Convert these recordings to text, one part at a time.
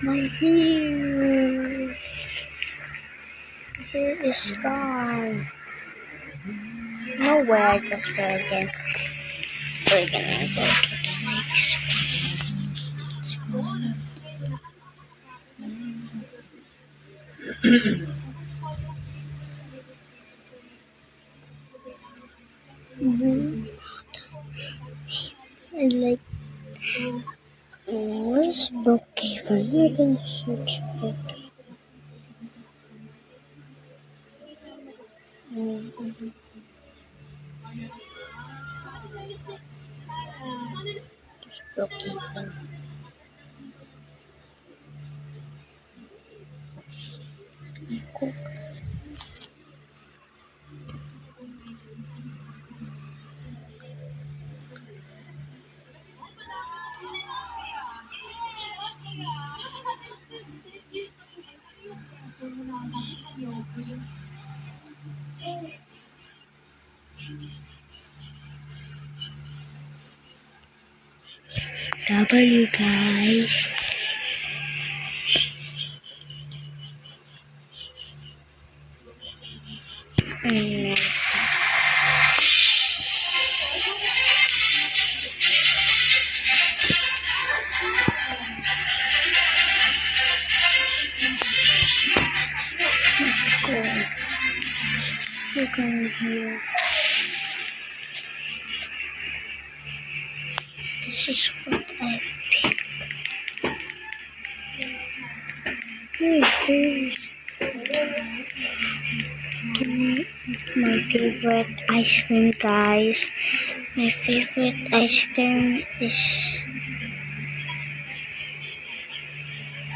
My hair is gone. No way, I just fell again. We're gonna go to the next one. And like, where's Brookhaven? We're gonna search for it. There's Brookhaven. Cool. W guys. Look over here. This is what I picked. My favorite ice cream, guys. My favorite ice cream is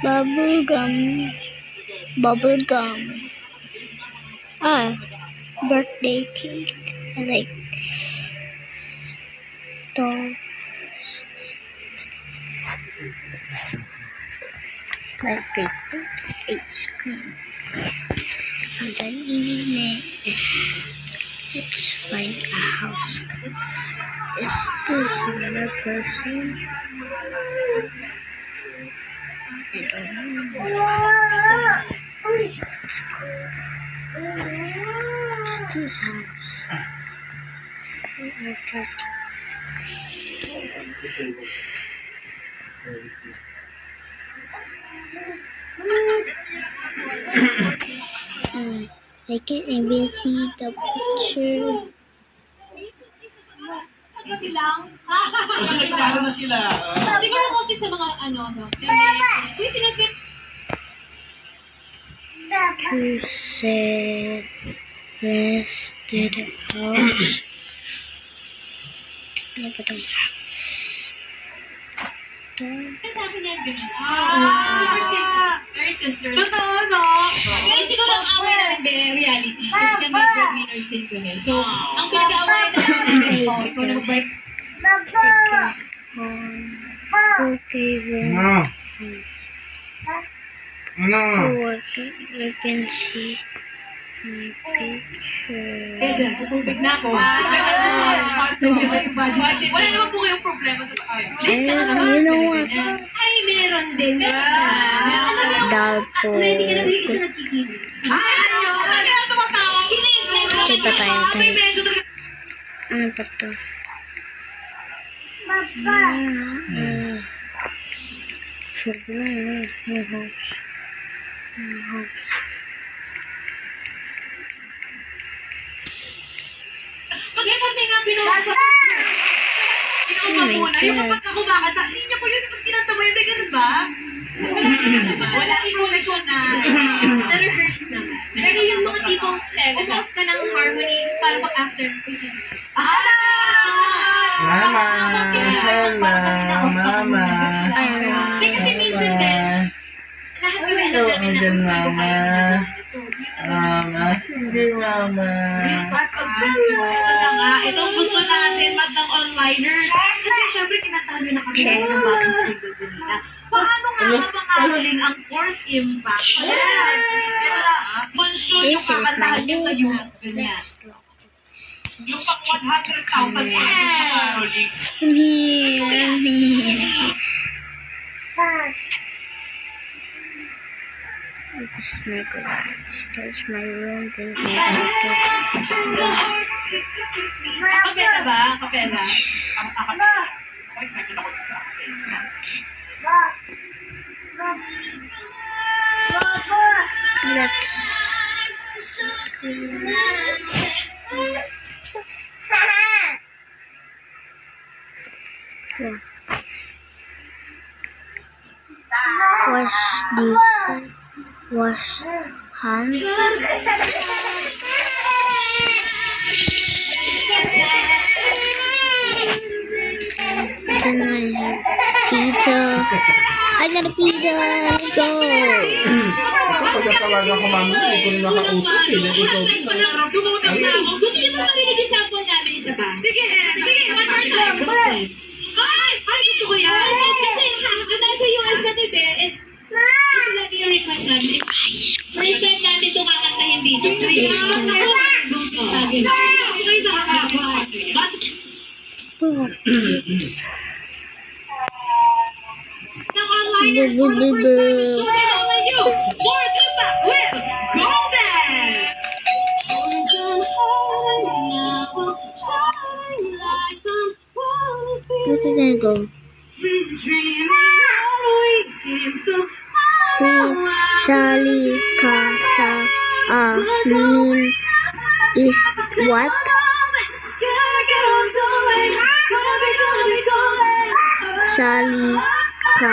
bubblegum. Bubblegum. Birthday cake. I like the my favorite ice cream. And then let's find a house. Is this another person? I don't know. Let's go. What's this house? I'll try I can't even see the picture. Kasi nagkakala na sila. Siguro mostly sa mga ano. To say yes to the house. Ano ba itong house? Sa akin yan, ganun. Very sisters. Totoo, no? Pero siguro ang away namin, reality. Kasi kami breadwinners din kami. So, ang pinag-aaway namin, ikaw na mag-break. Okay, then. You can see my picture. Kaya dyan, sa tubig na ako. Wala naman po kayong problema sa You know what? Ay, meron din. Dog po. Ready ka na ba yung isa nagkikinig? Ay, ano? Kaya tumatawa. Kinis. Kita tayo tayo. Ano ba ito? Bakit kasi nga pinuha muna? Yung kapag kumakanta, hindi niya po yun yung tinatawa yun. Ganun ba? Wala rin professional. Pero hurts naman. Pero yung mga tipong umu-off ka ng harmony para pag after. Mama. Hello, Mama. Hindi kasi minsan din, lahat kami alam namin na Hello, Mama. So, yun naman. Mama. Sige, Mama. Ito na nga, itong gusto natin, madlang onliners. Kasi syempre, kinatahan na kami ng bagong single din nila. Paano nga mapangaroling ang fourth impact? Ayan. Mansyon yung kakantahan niya sa youth. Ganyan. Yung pang 100,000 This is my garage. There's my room. There's my Kapela ba? Kapela? Yeah. Wash this. Wash hands. Then I have pizza. I got a pizza. Let's go. Pagkatawagan ko, Mama, hindi ko rin makausap eh. Dahil ikaw. Dumutang na ako. Gusto niyo ba marinig yung sample namin isa pa? Sige, one more time. Ay, gusto ko yan. Kasi, nasa US ka to, Be. Ito lagi yung request namin. First time natin ito kakantahin dito. Okay, sa harap. Ng onliners for the first time is showing all of you. More comeback with Golden! Where did I go? Free Charlie Casa mean is what? Charlie Ka.